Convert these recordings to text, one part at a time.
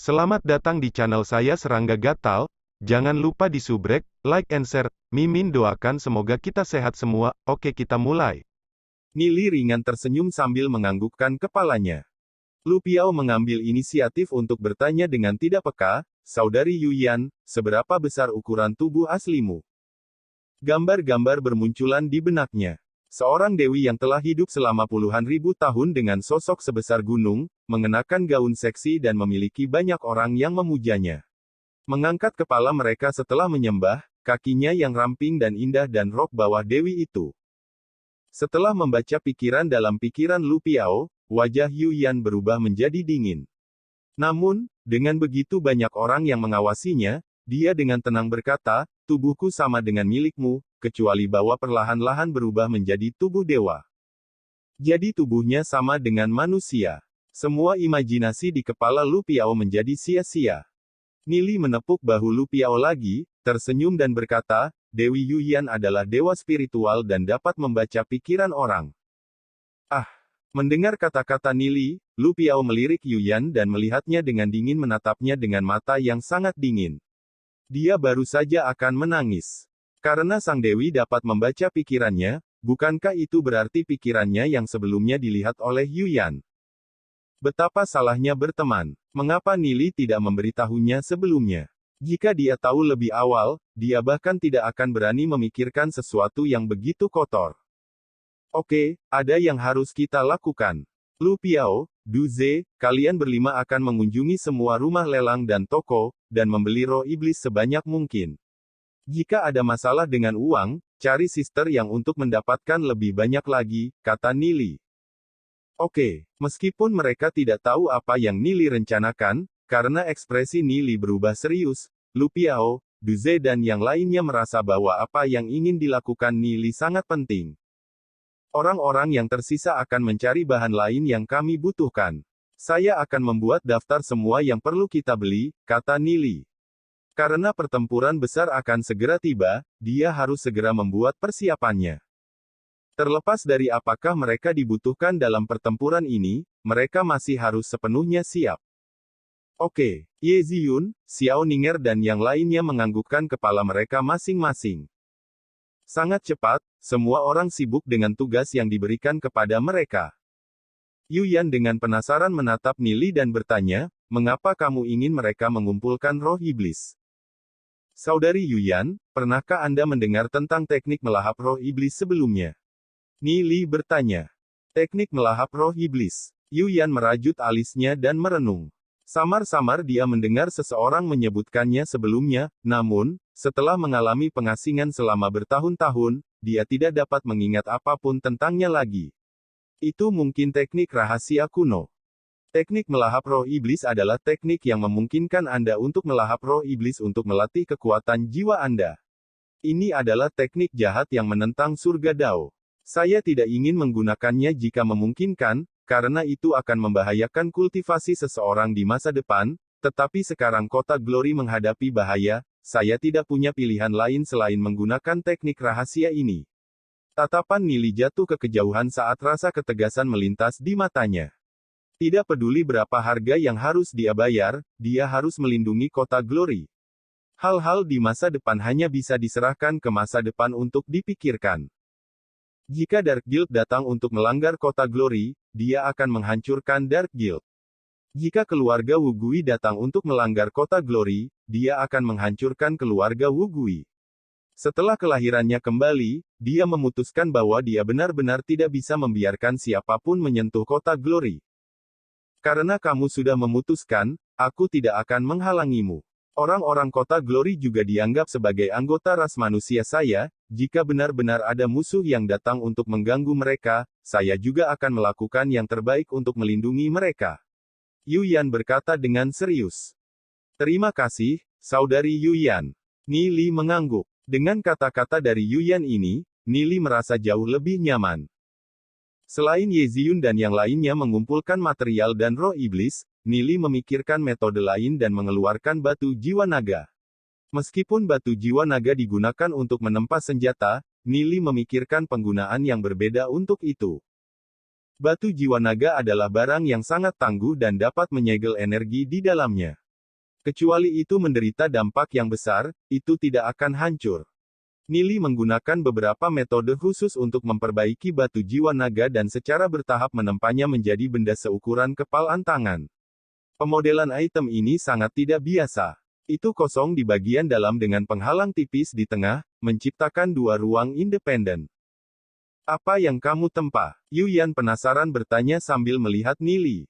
Selamat datang di channel saya Serangga Gatal. Jangan lupa di subrek, like and share. Mimin doakan semoga kita sehat semua. Oke, kita mulai. Nili ringan tersenyum sambil menganggukkan kepalanya. Lu Piao mengambil inisiatif untuk bertanya dengan tidak peka, "Saudari Yuyan, seberapa besar ukuran tubuh aslimu?" Gambar-gambar bermunculan di benaknya. Seorang dewi yang telah hidup selama puluhan ribu tahun dengan sosok sebesar gunung, mengenakan gaun seksi dan memiliki banyak orang yang memujanya. Mengangkat kepala mereka setelah menyembah, kakinya yang ramping dan indah dan rok bawah dewi itu. Setelah membaca pikiran dalam pikiran Lu Piao, wajah Yuyan berubah menjadi dingin. Namun, dengan begitu banyak orang yang mengawasinya, dia dengan tenang berkata, "Tubuhku sama dengan milikmu, kecuali bahwa perlahan-lahan berubah menjadi tubuh dewa." Jadi tubuhnya sama dengan manusia. Semua imajinasi di kepala Lu Piao menjadi sia-sia. Nili menepuk bahu Lu Piao lagi, tersenyum dan berkata, "Dewi Yuyan adalah dewa spiritual dan dapat membaca pikiran orang." Ah! Mendengar kata-kata Nili, Lu Piao melirik Yuyan dan melihatnya dengan dingin, menatapnya dengan mata yang sangat dingin. Dia baru saja akan menangis. Karena sang dewi dapat membaca pikirannya, bukankah itu berarti pikirannya yang sebelumnya dilihat oleh Yuyan? Betapa salahnya berteman. Mengapa Nili tidak memberitahunya sebelumnya? Jika dia tahu lebih awal, dia bahkan tidak akan berani memikirkan sesuatu yang begitu kotor. Oke, ada yang harus kita lakukan. Lu Piao, Du Ze, kalian berlima akan mengunjungi semua rumah lelang dan toko, dan membeli roh iblis sebanyak mungkin. Jika ada masalah dengan uang, cari sister yang untuk mendapatkan lebih banyak lagi, kata Nili. Oke, meskipun mereka tidak tahu apa yang Nili rencanakan, karena ekspresi Nili berubah serius, Lu Piao, Du Ze dan yang lainnya merasa bahwa apa yang ingin dilakukan Nili sangat penting. Orang-orang yang tersisa akan mencari bahan lain yang kami butuhkan. Saya akan membuat daftar semua yang perlu kita beli, kata Nili. Karena pertempuran besar akan segera tiba, dia harus segera membuat persiapannya. Terlepas dari apakah mereka dibutuhkan dalam pertempuran ini, mereka masih harus sepenuhnya siap. Oke, Ye Ziyun, Xiao Ninger dan yang lainnya menganggukkan kepala mereka masing-masing. Sangat cepat, semua orang sibuk dengan tugas yang diberikan kepada mereka. Yuyan dengan penasaran menatap Nili dan bertanya, "Mengapa kamu ingin mereka mengumpulkan roh iblis?" Saudari Yuyan, pernahkah Anda mendengar tentang teknik melahap roh iblis sebelumnya? Nili bertanya. Teknik melahap roh iblis. Yuyan merajut alisnya dan merenung. Samar-samar dia mendengar seseorang menyebutkannya sebelumnya, namun, setelah mengalami pengasingan selama bertahun-tahun, dia tidak dapat mengingat apapun tentangnya lagi. Itu mungkin teknik rahasia kuno. Teknik melahap roh iblis adalah teknik yang memungkinkan Anda untuk melahap roh iblis untuk melatih kekuatan jiwa Anda. Ini adalah teknik jahat yang menentang surga Dao. Saya tidak ingin menggunakannya jika memungkinkan, karena itu akan membahayakan kultivasi seseorang di masa depan, tetapi sekarang kota Glory menghadapi bahaya, saya tidak punya pilihan lain selain menggunakan teknik rahasia ini. Tatapan Nili jatuh ke kejauhan saat rasa ketegasan melintas di matanya. Tidak peduli berapa harga yang harus dia bayar, dia harus melindungi kota Glory. Hal-hal di masa depan hanya bisa diserahkan ke masa depan untuk dipikirkan. Jika Dark Guild datang untuk melanggar kota Glory, dia akan menghancurkan Dark Guild. Jika keluarga Wu Gui datang untuk melanggar kota Glory, dia akan menghancurkan keluarga Wu Gui. Setelah kelahirannya kembali, dia memutuskan bahwa dia benar-benar tidak bisa membiarkan siapapun menyentuh kota Glory. Karena kamu sudah memutuskan, aku tidak akan menghalangimu. Orang-orang kota Glory juga dianggap sebagai anggota ras manusia saya, jika benar-benar ada musuh yang datang untuk mengganggu mereka, saya juga akan melakukan yang terbaik untuk melindungi mereka. Yuyan berkata dengan serius. Terima kasih, Saudari Yuyan. Nili mengangguk. Dengan kata-kata dari Yuyan ini, Nili merasa jauh lebih nyaman. Selain Ye Ziyun dan yang lainnya mengumpulkan material dan roh iblis, Nili memikirkan metode lain dan mengeluarkan batu jiwa naga. Meskipun batu jiwa naga digunakan untuk menempa senjata, Nili memikirkan penggunaan yang berbeda untuk itu. Batu jiwa naga adalah barang yang sangat tangguh dan dapat menyegel energi di dalamnya. Kecuali itu menderita dampak yang besar, itu tidak akan hancur. Nili menggunakan beberapa metode khusus untuk memperbaiki batu jiwa naga dan secara bertahap menempanya menjadi benda seukuran kepalan tangan. Pemodelan item ini sangat tidak biasa. Itu kosong di bagian dalam dengan penghalang tipis di tengah, menciptakan dua ruang independen. Apa yang kamu tempa? Yuyan penasaran bertanya sambil melihat Nili.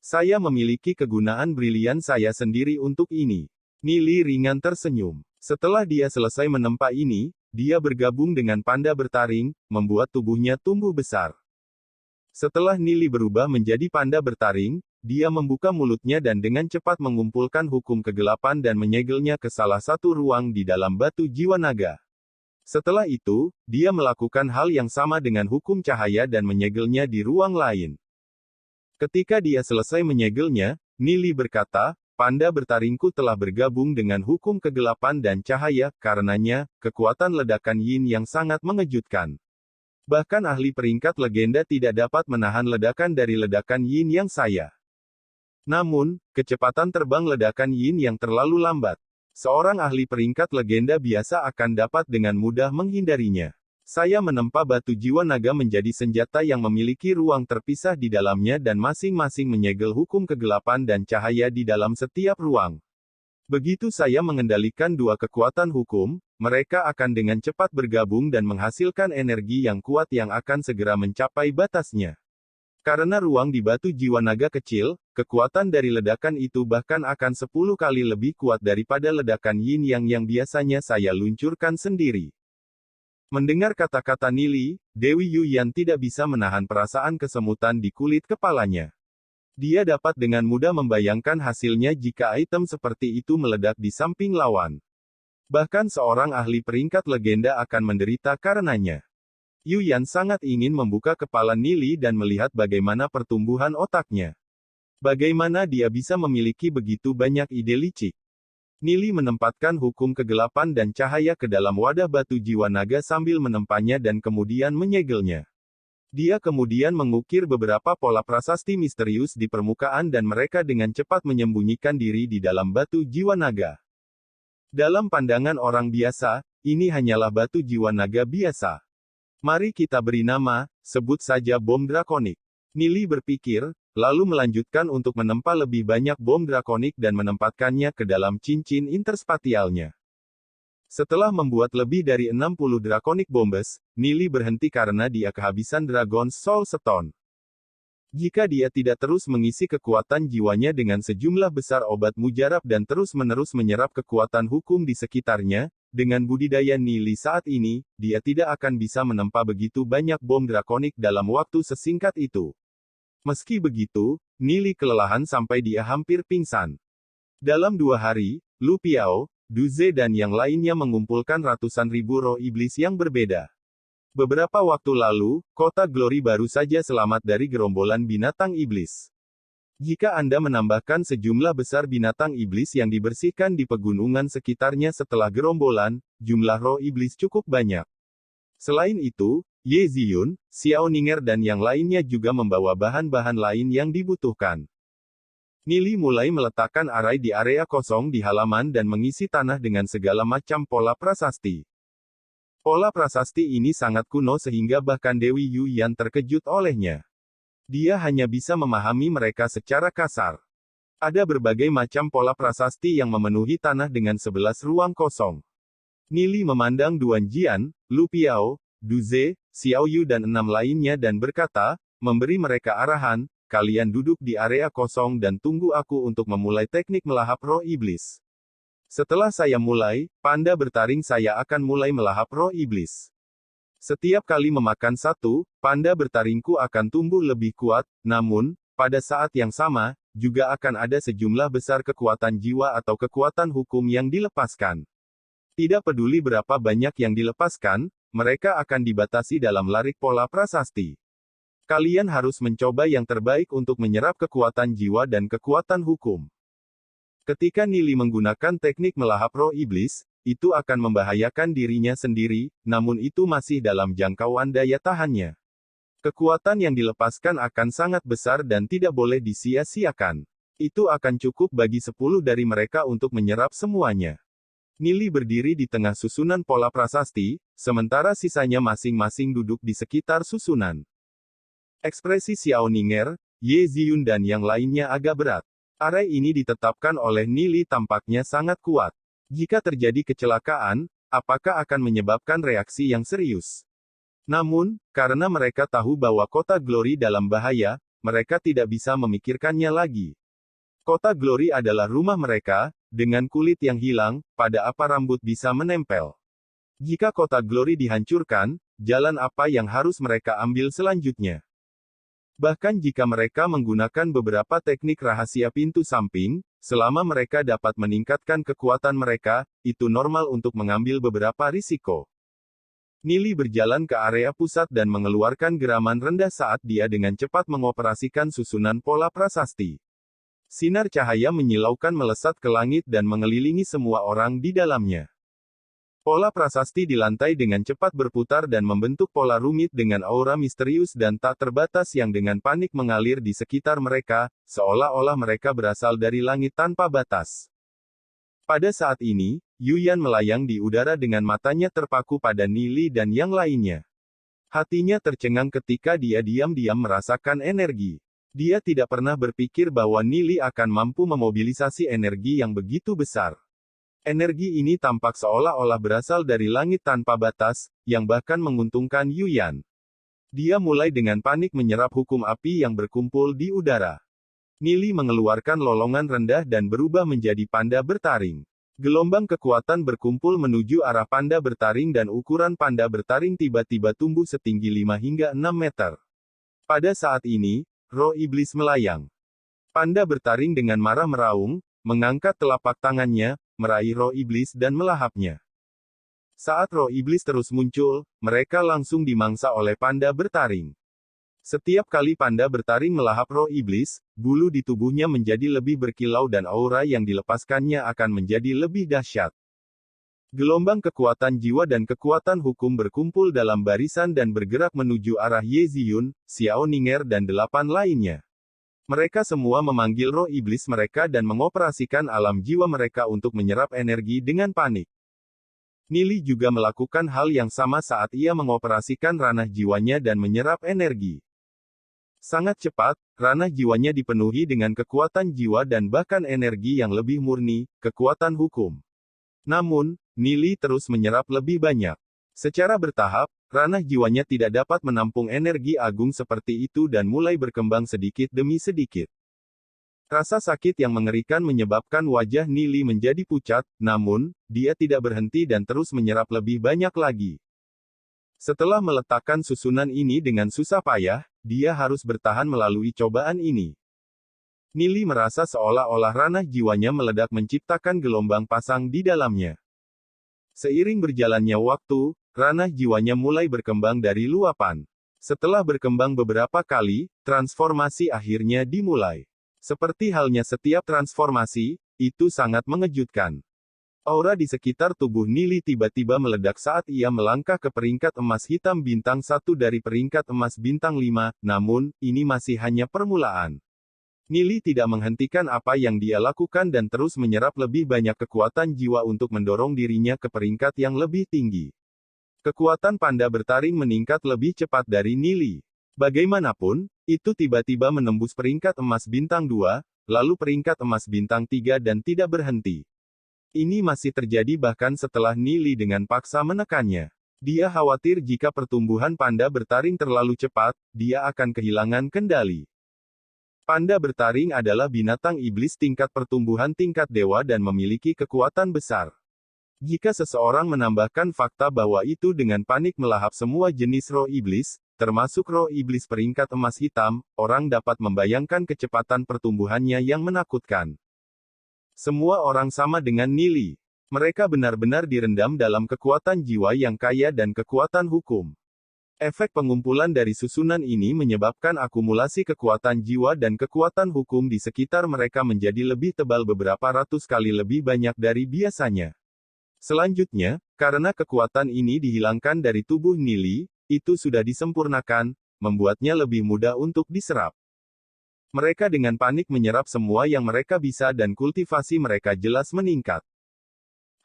Saya memiliki kegunaan brilian saya sendiri untuk ini. Nili ringan tersenyum. Setelah dia selesai menempa ini, dia bergabung dengan panda bertaring, membuat tubuhnya tumbuh besar. Setelah Nili berubah menjadi panda bertaring, dia membuka mulutnya dan dengan cepat mengumpulkan hukum kegelapan dan menyegelnya ke salah satu ruang di dalam batu jiwa naga. Setelah itu, dia melakukan hal yang sama dengan hukum cahaya dan menyegelnya di ruang lain. Ketika dia selesai menyegelnya, Nili berkata, panda bertaringku telah bergabung dengan hukum kegelapan dan cahaya, karenanya, kekuatan ledakan yin yang sangat mengejutkan. Bahkan ahli peringkat legenda tidak dapat menahan ledakan dari ledakan yin yang saya. Namun, kecepatan terbang ledakan yin yang terlalu lambat. Seorang ahli peringkat legenda biasa akan dapat dengan mudah menghindarinya. Saya menempa batu jiwa naga menjadi senjata yang memiliki ruang terpisah di dalamnya dan masing-masing menyegel hukum kegelapan dan cahaya di dalam setiap ruang. Begitu saya mengendalikan dua kekuatan hukum, mereka akan dengan cepat bergabung dan menghasilkan energi yang kuat yang akan segera mencapai batasnya. Karena ruang di batu jiwa naga kecil, kekuatan dari ledakan itu bahkan akan 10 kali lebih kuat daripada ledakan yin yang biasanya saya luncurkan sendiri. Mendengar kata-kata Nili, Dewi Yuyan tidak bisa menahan perasaan kesemutan di kulit kepalanya. Dia dapat dengan mudah membayangkan hasilnya jika item seperti itu meledak di samping lawan. Bahkan seorang ahli peringkat legenda akan menderita karenanya. Yuyan sangat ingin membuka kepala Nili dan melihat bagaimana pertumbuhan otaknya. Bagaimana dia bisa memiliki begitu banyak ide licik. Nili menempatkan hukum kegelapan dan cahaya ke dalam wadah batu jiwa naga sambil menempanya dan kemudian menyegelnya. Dia kemudian mengukir beberapa pola prasasti misterius di permukaan dan mereka dengan cepat menyembunyikan diri di dalam batu jiwa naga. Dalam pandangan orang biasa, ini hanyalah batu jiwa naga biasa. Mari kita beri nama, sebut saja bom drakonik. Nili berpikir, lalu melanjutkan untuk menempa lebih banyak bom drakonik dan menempatkannya ke dalam cincin interspatialnya. Setelah membuat lebih dari 60 drakonik bombes, Nili berhenti karena dia kehabisan Dragon's Soul Stone. Jika dia tidak terus mengisi kekuatan jiwanya dengan sejumlah besar obat mujarab dan terus-menerus menyerap kekuatan hukum di sekitarnya, dengan budidaya Nili saat ini, dia tidak akan bisa menempa begitu banyak bom drakonik dalam waktu sesingkat itu. Meski begitu, Nili kelelahan sampai dia hampir pingsan. Dalam 2 hari, Lu Piao, Du Ze dan yang lainnya mengumpulkan ratusan ribu roh iblis yang berbeda. Beberapa waktu lalu, kota Glory baru saja selamat dari gerombolan binatang iblis. Jika Anda menambahkan sejumlah besar binatang iblis yang dibersihkan di pegunungan sekitarnya setelah gerombolan, jumlah roh iblis cukup banyak. Selain itu, Ye Ziyun, Xiao Ninger dan yang lainnya juga membawa bahan-bahan lain yang dibutuhkan. Nili mulai meletakkan arai di area kosong di halaman dan mengisi tanah dengan segala macam pola prasasti. Pola prasasti ini sangat kuno sehingga bahkan Dewi Yuyan terkejut olehnya. Dia hanya bisa memahami mereka secara kasar. Ada berbagai macam pola prasasti yang memenuhi tanah dengan 11 ruang kosong. Nili memandang Duan Jian, Lu Piao, Du Ze, Xiao Yu dan 6 lainnya dan berkata, memberi mereka arahan, kalian duduk di area kosong dan tunggu aku untuk memulai teknik melahap roh iblis. Setelah saya mulai, panda bertaring saya akan mulai melahap roh iblis. Setiap kali memakan satu, panda bertaringku akan tumbuh lebih kuat, namun, pada saat yang sama, juga akan ada sejumlah besar kekuatan jiwa atau kekuatan hukum yang dilepaskan. Tidak peduli berapa banyak yang dilepaskan, mereka akan dibatasi dalam larik pola prasasti. Kalian harus mencoba yang terbaik untuk menyerap kekuatan jiwa dan kekuatan hukum. Ketika Nili menggunakan teknik melahap roh iblis, itu akan membahayakan dirinya sendiri, namun itu masih dalam jangkauan daya tahannya. Kekuatan yang dilepaskan akan sangat besar dan tidak boleh disia-siakan. Itu akan cukup bagi 10 dari mereka untuk menyerap semuanya. Nili berdiri di tengah susunan pola prasasti, sementara sisanya masing-masing duduk di sekitar susunan. Ekspresi Xiao Ninger, Ye Ziyun dan yang lainnya agak berat. Area ini ditetapkan oleh Nili tampaknya sangat kuat. Jika terjadi kecelakaan, apakah akan menyebabkan reaksi yang serius? Namun, karena mereka tahu bahwa kota Glory dalam bahaya, mereka tidak bisa memikirkannya lagi. Kota Glory adalah rumah mereka, dengan kulit yang hilang, pada apa rambut bisa menempel. Jika kota Glory dihancurkan, jalan apa yang harus mereka ambil selanjutnya? Bahkan jika mereka menggunakan beberapa teknik rahasia pintu samping, selama mereka dapat meningkatkan kekuatan mereka, itu normal untuk mengambil beberapa risiko. Nili berjalan ke area pusat dan mengeluarkan geraman rendah saat dia dengan cepat mengoperasikan susunan pola prasasti. Sinar cahaya menyilaukan melesat ke langit dan mengelilingi semua orang di dalamnya. Pola prasasti di lantai dengan cepat berputar dan membentuk pola rumit dengan aura misterius dan tak terbatas yang dengan panik mengalir di sekitar mereka, seolah-olah mereka berasal dari langit tanpa batas. Pada saat ini, Yuyan melayang di udara dengan matanya terpaku pada Nili dan yang lainnya. Hatinya tercengang ketika dia diam-diam merasakan energi. Dia tidak pernah berpikir bahwa Nili akan mampu memobilisasi energi yang begitu besar. Energi ini tampak seolah-olah berasal dari langit tanpa batas, yang bahkan menguntungkan Yuyan. Dia mulai dengan panik menyerap hukum api yang berkumpul di udara. Nili mengeluarkan lolongan rendah dan berubah menjadi panda bertaring. Gelombang kekuatan berkumpul menuju arah panda bertaring dan ukuran panda bertaring tiba-tiba tumbuh setinggi 5 hingga 6 meter. Pada saat ini, roh iblis melayang. Panda bertaring dengan marah meraung, mengangkat telapak tangannya, meraih roh iblis dan melahapnya. Saat roh iblis terus muncul, mereka langsung dimangsa oleh panda bertaring. Setiap kali panda bertaring melahap roh iblis, bulu di tubuhnya menjadi lebih berkilau dan aura yang dilepaskannya akan menjadi lebih dahsyat. Gelombang kekuatan jiwa dan kekuatan hukum berkumpul dalam barisan dan bergerak menuju arah Ye Ziyun, Xiao Ninger dan 8 lainnya. Mereka semua memanggil roh iblis mereka dan mengoperasikan alam jiwa mereka untuk menyerap energi dengan panik. Nili juga melakukan hal yang sama saat ia mengoperasikan ranah jiwanya dan menyerap energi. Sangat cepat, ranah jiwanya dipenuhi dengan kekuatan jiwa dan bahkan energi yang lebih murni, kekuatan hukum. Namun, Nili terus menyerap lebih banyak. Secara bertahap, ranah jiwanya tidak dapat menampung energi agung seperti itu dan mulai berkembang sedikit demi sedikit. Rasa sakit yang mengerikan menyebabkan wajah Nili menjadi pucat, namun, dia tidak berhenti dan terus menyerap lebih banyak lagi. Setelah meletakkan susunan ini dengan susah payah, dia harus bertahan melalui cobaan ini. Nili merasa seolah-olah ranah jiwanya meledak menciptakan gelombang pasang di dalamnya. Seiring berjalannya waktu, ranah jiwanya mulai berkembang dari luapan. Setelah berkembang beberapa kali, transformasi akhirnya dimulai. Seperti halnya setiap transformasi, itu sangat mengejutkan. Aura di sekitar tubuh Nili tiba-tiba meledak saat ia melangkah ke peringkat emas hitam bintang 1 dari peringkat emas bintang 5, namun, ini masih hanya permulaan. Nili tidak menghentikan apa yang dia lakukan dan terus menyerap lebih banyak kekuatan jiwa untuk mendorong dirinya ke peringkat yang lebih tinggi. Kekuatan panda bertaring meningkat lebih cepat dari Nili. Bagaimanapun, itu tiba-tiba menembus peringkat emas bintang 2, lalu peringkat emas bintang 3 dan tidak berhenti. Ini masih terjadi bahkan setelah Nili dengan paksa menekannya. Dia khawatir jika pertumbuhan panda bertaring terlalu cepat, dia akan kehilangan kendali. Panda bertaring adalah binatang iblis tingkat pertumbuhan tingkat dewa dan memiliki kekuatan besar. Jika seseorang menambahkan fakta bahwa itu dengan panik melahap semua jenis roh iblis, termasuk roh iblis peringkat emas hitam, orang dapat membayangkan kecepatan pertumbuhannya yang menakutkan. Semua orang sama dengan Nili. Mereka benar-benar direndam dalam kekuatan jiwa yang kaya dan kekuatan hukum. Efek pengumpulan dari susunan ini menyebabkan akumulasi kekuatan jiwa dan kekuatan hukum di sekitar mereka menjadi lebih tebal beberapa ratus kali lebih banyak dari biasanya. Selanjutnya, karena kekuatan ini dihilangkan dari tubuh Nili, itu sudah disempurnakan, membuatnya lebih mudah untuk diserap. Mereka dengan panik menyerap semua yang mereka bisa dan kultivasi mereka jelas meningkat.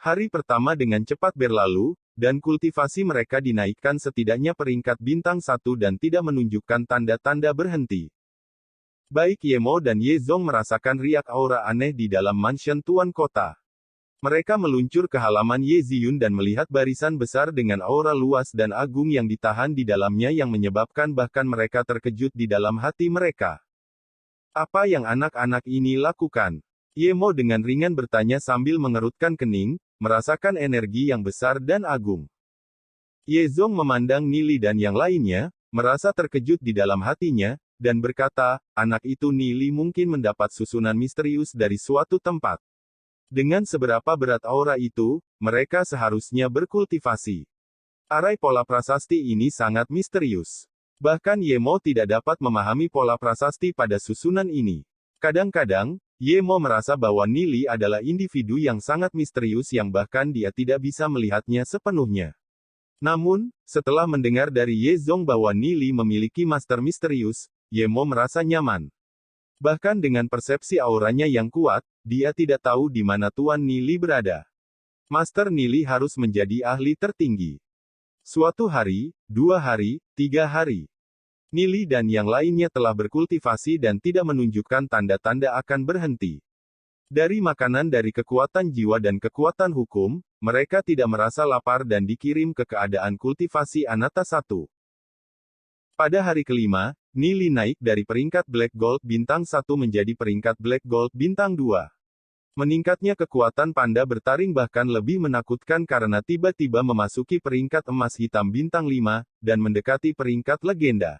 Hari pertama dengan cepat berlalu, dan kultivasi mereka dinaikkan setidaknya peringkat bintang 1 dan tidak menunjukkan tanda-tanda berhenti. Baik Yemo dan Yezong merasakan riak aura aneh di dalam mansion Tuan Kota. Mereka meluncur ke halaman Yeziyun dan melihat barisan besar dengan aura luas dan agung yang ditahan di dalamnya yang menyebabkan bahkan mereka terkejut di dalam hati mereka. Apa yang anak-anak ini lakukan? Yemo dengan ringan bertanya sambil mengerutkan kening, merasakan energi yang besar dan agung. Yezong memandang Nili dan yang lainnya, merasa terkejut di dalam hatinya, dan berkata, anak itu Nili mungkin mendapat susunan misterius dari suatu tempat. Dengan seberapa berat aura itu, mereka seharusnya berkultivasi. Arai pola prasasti ini sangat misterius. Bahkan Yemo tidak dapat memahami pola prasasti pada susunan ini. Kadang-kadang, Yemo merasa bahwa Nili adalah individu yang sangat misterius yang bahkan dia tidak bisa melihatnya sepenuhnya. Namun, setelah mendengar dari Yezong bahwa Nili memiliki master misterius, Yemo merasa nyaman. Bahkan dengan persepsi auranya yang kuat, dia tidak tahu di mana Tuan Nili berada. Master Nili harus menjadi ahli tertinggi. Suatu hari, 2 hari, 3 hari. Nili dan yang lainnya telah berkultivasi dan tidak menunjukkan tanda-tanda akan berhenti. Dari makanan dari kekuatan jiwa dan kekuatan hukum, mereka tidak merasa lapar dan dikirim ke keadaan kultivasi Anata 1. Pada hari kelima, Nili naik dari peringkat Black Gold bintang 1 menjadi peringkat Black Gold bintang 2. Meningkatnya kekuatan panda bertaring bahkan lebih menakutkan karena tiba-tiba memasuki peringkat emas hitam bintang 5, dan mendekati peringkat legenda.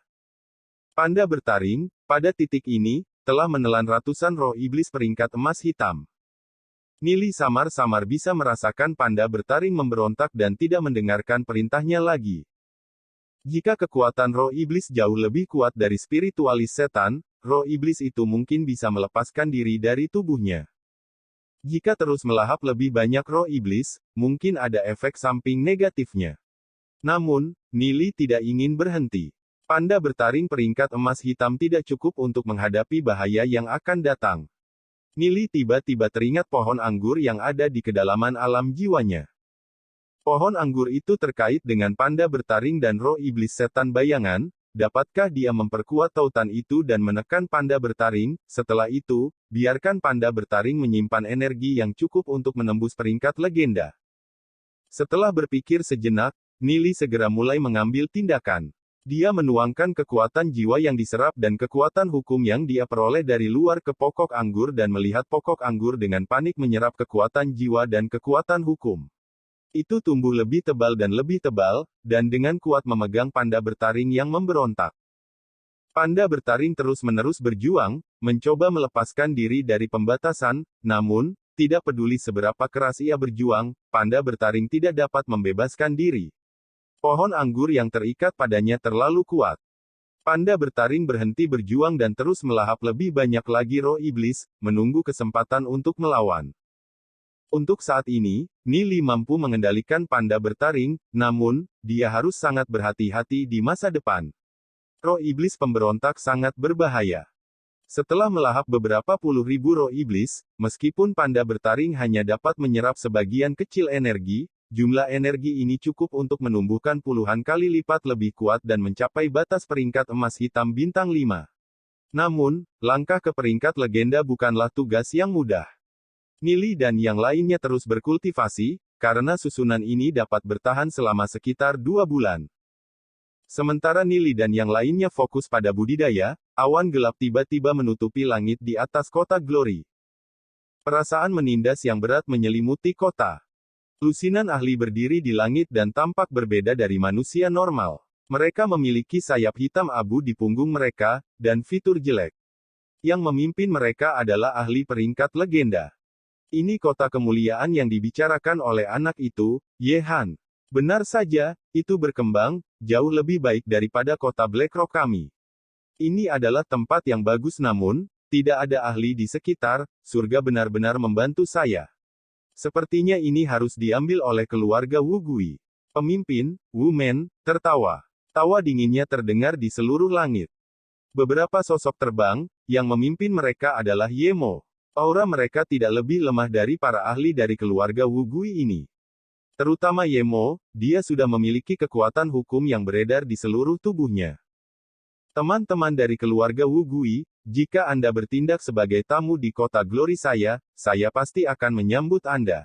Panda bertaring, pada titik ini, telah menelan ratusan roh iblis peringkat emas hitam. Nili samar-samar bisa merasakan panda bertaring memberontak dan tidak mendengarkan perintahnya lagi. Jika kekuatan roh iblis jauh lebih kuat dari spiritualis setan, roh iblis itu mungkin bisa melepaskan diri dari tubuhnya. Jika terus melahap lebih banyak roh iblis, mungkin ada efek samping negatifnya. Namun, Nili tidak ingin berhenti. Panda bertaring peringkat emas hitam tidak cukup untuk menghadapi bahaya yang akan datang. Nili tiba-tiba teringat pohon anggur yang ada di kedalaman alam jiwanya. Pohon anggur itu terkait dengan panda bertaring dan roh iblis setan bayangan. Dapatkah dia memperkuat tautan itu dan menekan panda bertaring? Setelah itu, biarkan panda bertaring menyimpan energi yang cukup untuk menembus peringkat legenda. Setelah berpikir sejenak, Nili segera mulai mengambil tindakan. Dia menuangkan kekuatan jiwa yang diserap dan kekuatan hukum yang dia peroleh dari luar ke pokok anggur dan melihat pokok anggur dengan panik menyerap kekuatan jiwa dan kekuatan hukum. Itu tumbuh lebih tebal, dan dengan kuat memegang panda bertaring yang memberontak. Panda bertaring terus-menerus berjuang, mencoba melepaskan diri dari pembatasan, namun, tidak peduli seberapa keras ia berjuang, panda bertaring tidak dapat membebaskan diri. Pohon anggur yang terikat padanya terlalu kuat. Panda bertaring berhenti berjuang dan terus melahap lebih banyak lagi roh iblis, menunggu kesempatan untuk melawan. Untuk saat ini, Nili mampu mengendalikan panda bertaring, namun, dia harus sangat berhati-hati di masa depan. Roh iblis pemberontak sangat berbahaya. Setelah melahap beberapa puluh ribu roh iblis, meskipun panda bertaring hanya dapat menyerap sebagian kecil energi, jumlah energi ini cukup untuk menumbuhkan puluhan kali lipat lebih kuat dan mencapai batas peringkat emas hitam bintang 5. Namun, langkah ke peringkat legenda bukanlah tugas yang mudah. Nili dan yang lainnya terus berkultivasi, karena susunan ini dapat bertahan selama sekitar 2 bulan. Sementara Nili dan yang lainnya fokus pada budidaya, awan gelap tiba-tiba menutupi langit di atas kota Glory. Perasaan menindas yang berat menyelimuti kota. Lusinan ahli berdiri di langit dan tampak berbeda dari manusia normal. Mereka memiliki sayap hitam abu di punggung mereka, dan fitur jelek. Yang memimpin mereka adalah ahli peringkat legenda. Ini kota kemuliaan yang dibicarakan oleh anak itu, Ye Han. Benar saja, itu berkembang, jauh lebih baik daripada kota Blackrock kami. Ini adalah tempat yang bagus namun, tidak ada ahli di sekitar, surga benar-benar membantu saya. Sepertinya ini harus diambil oleh keluarga Wu Gui. Pemimpin, Wu Men, tertawa. Tawa dinginnya terdengar di seluruh langit. Beberapa sosok terbang, yang memimpin mereka adalah Yemo. Aura mereka tidak lebih lemah dari para ahli dari keluarga Wu Gui ini. Terutama Yemo, dia sudah memiliki kekuatan hukum yang beredar di seluruh tubuhnya. Teman-teman dari keluarga Wu Gui, jika Anda bertindak sebagai tamu di kota Glory saya pasti akan menyambut Anda.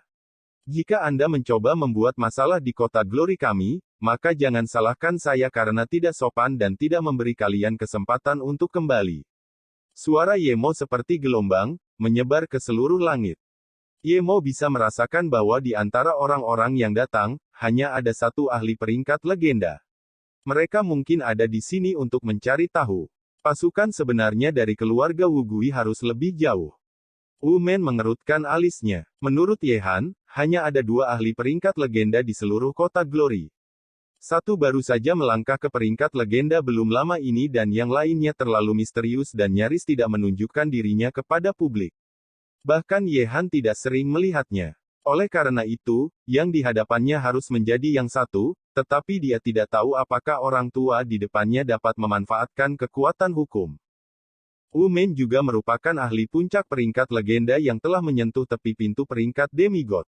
Jika Anda mencoba membuat masalah di kota Glory kami, maka jangan salahkan saya karena tidak sopan dan tidak memberi kalian kesempatan untuk kembali. Suara Yemo seperti gelombang, menyebar ke seluruh langit. Yemo bisa merasakan bahwa di antara orang-orang yang datang, hanya ada satu ahli peringkat legenda. Mereka mungkin ada di sini untuk mencari tahu. Pasukan sebenarnya dari keluarga Wu Gui harus lebih jauh. Wu Men mengerutkan alisnya. Menurut Yehan, hanya ada 2 ahli peringkat legenda di seluruh kota Glory. Satu baru saja melangkah ke peringkat legenda belum lama ini dan yang lainnya terlalu misterius dan nyaris tidak menunjukkan dirinya kepada publik. Bahkan Yehan tidak sering melihatnya. Oleh karena itu, yang di hadapannya harus menjadi yang satu, tetapi dia tidak tahu apakah orang tua di depannya dapat memanfaatkan kekuatan hukum. Wu Men juga merupakan ahli puncak peringkat legenda yang telah menyentuh tepi pintu peringkat demigod.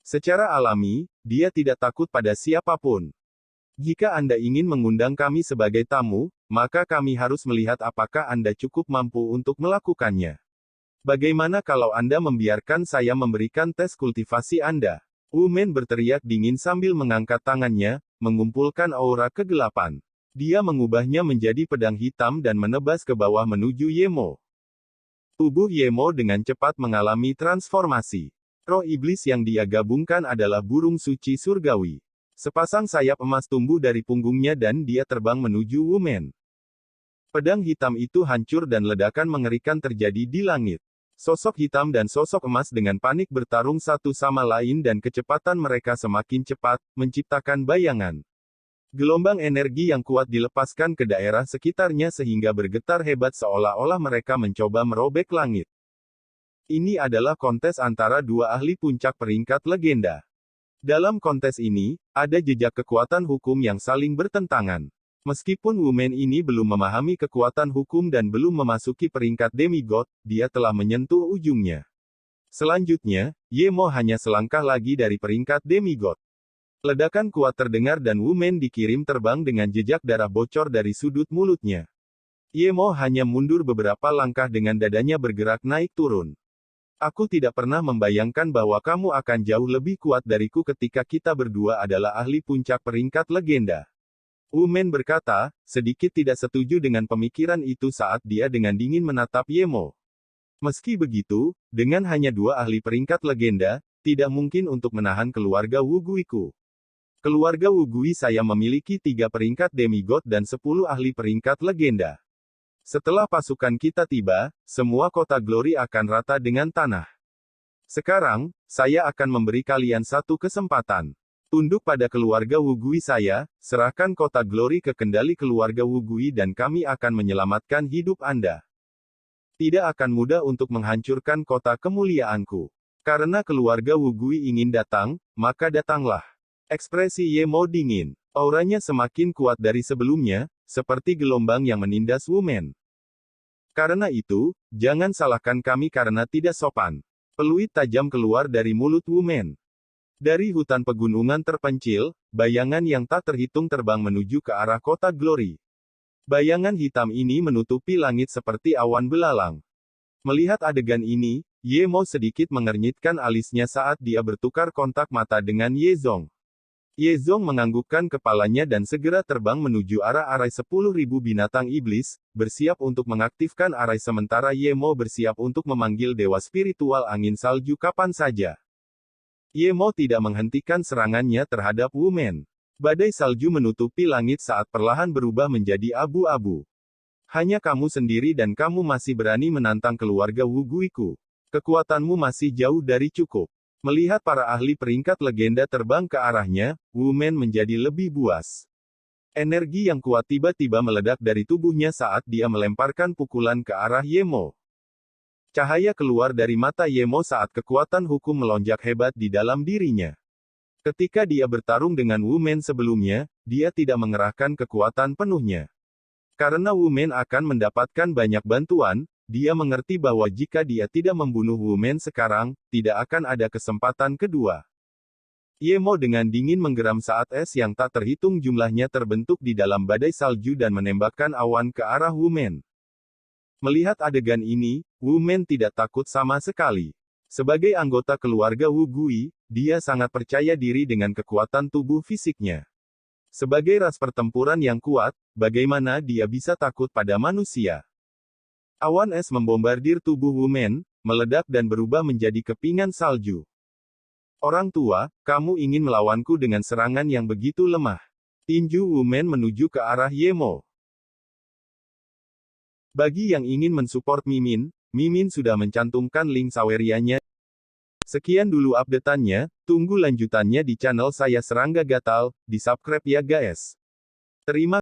Secara alami, dia tidak takut pada siapapun. Jika Anda ingin mengundang kami sebagai tamu, maka kami harus melihat apakah Anda cukup mampu untuk melakukannya. Bagaimana kalau Anda membiarkan saya memberikan tes kultivasi Anda? Wu Men berteriak dingin sambil mengangkat tangannya, mengumpulkan aura kegelapan. Dia mengubahnya menjadi pedang hitam dan menebas ke bawah menuju Yemo. Tubuh Yemo dengan cepat mengalami transformasi. Roh iblis yang dia gabungkan adalah burung suci surgawi. Sepasang sayap emas tumbuh dari punggungnya dan dia terbang menuju Wu Men. Pedang hitam itu hancur dan ledakan mengerikan terjadi di langit. Sosok hitam dan sosok emas dengan panik bertarung satu sama lain dan kecepatan mereka semakin cepat, menciptakan bayangan. Gelombang energi yang kuat dilepaskan ke daerah sekitarnya sehingga bergetar hebat seolah-olah mereka mencoba merobek langit. Ini adalah kontes antara 2 ahli puncak peringkat legenda. Dalam kontes ini, ada jejak kekuatan hukum yang saling bertentangan. Meskipun Wu Men ini belum memahami kekuatan hukum dan belum memasuki peringkat demigod, dia telah menyentuh ujungnya. Selanjutnya, Yemo hanya selangkah lagi dari peringkat demigod. Ledakan kuat terdengar dan Wu Men dikirim terbang dengan jejak darah bocor dari sudut mulutnya. Yemo hanya mundur beberapa langkah dengan dadanya bergerak naik turun. Aku tidak pernah membayangkan bahwa kamu akan jauh lebih kuat dariku ketika kita berdua adalah ahli puncak peringkat legenda. Wu Men berkata, sedikit tidak setuju dengan pemikiran itu saat dia dengan dingin menatap Yemo. Meski begitu, dengan hanya 2 ahli peringkat legenda, tidak mungkin untuk menahan keluarga Wu Guiku. Keluarga Wu Gui saya memiliki 3 peringkat demigod dan 10 ahli peringkat legenda. Setelah pasukan kita tiba, semua kota Glory akan rata dengan tanah. Sekarang, saya akan memberi kalian satu kesempatan. Tunduk pada keluarga Wu Gui saya, serahkan kota Glory ke kendali keluarga Wu Gui dan kami akan menyelamatkan hidup Anda. Tidak akan mudah untuk menghancurkan kota kemuliaanku. Karena keluarga Wu Gui ingin datang, maka datanglah. Ekspresi Yemo dingin. Auranya semakin kuat dari sebelumnya, seperti gelombang yang menindas Wu Men. Karena itu, jangan salahkan kami karena tidak sopan. Peluit tajam keluar dari mulut Wu Men. Dari hutan pegunungan terpencil, bayangan yang tak terhitung terbang menuju ke arah kota Glory. Bayangan hitam ini menutupi langit seperti awan belalang. Melihat adegan ini, Yemo sedikit mengernyitkan alisnya saat dia bertukar kontak mata dengan Yezong. Yezong menganggukkan kepalanya dan segera terbang menuju arah arai 10.000 binatang iblis, bersiap untuk mengaktifkan arai sementara Yemo bersiap untuk memanggil dewa spiritual angin salju kapan saja. Yemo tidak menghentikan serangannya terhadap Wu Men. Badai salju menutupi langit saat perlahan berubah menjadi abu-abu. Hanya kamu sendiri dan kamu masih berani menantang keluarga Wu Guiku. Kekuatanmu masih jauh dari cukup. Melihat para ahli peringkat legenda terbang ke arahnya, Wu Men menjadi lebih buas. Energi yang kuat tiba-tiba meledak dari tubuhnya saat dia melemparkan pukulan ke arah Yemo. Cahaya keluar dari mata Yemo saat kekuatan hukum melonjak hebat di dalam dirinya. Ketika dia bertarung dengan Wu Men sebelumnya, dia tidak mengerahkan kekuatan penuhnya. Karena Wu Men akan mendapatkan banyak bantuan, Dia mengerti bahwa jika dia tidak membunuh Wu Men sekarang, tidak akan ada kesempatan kedua. Yemo dengan dingin menggeram saat es yang tak terhitung jumlahnya terbentuk di dalam badai salju dan menembakkan awan ke arah Wu-Men. Melihat adegan ini, Wu-Men tidak takut sama sekali. Sebagai anggota keluarga Wu Gui, dia sangat percaya diri dengan kekuatan tubuh fisiknya. Sebagai ras pertempuran yang kuat, bagaimana dia bisa takut pada manusia? Awan es membombardir tubuh Wu-Men, meledak dan berubah menjadi kepingan salju. Orang tua, kamu ingin melawanku dengan serangan yang begitu lemah. Tinju Wu-Men menuju ke arah Yemo. Bagi yang ingin mensupport Mimin, Mimin sudah mencantumkan link Sawerianya. Sekian dulu updateannya, tunggu lanjutannya di channel saya Serangga Gatal, di subscribe ya guys. Terima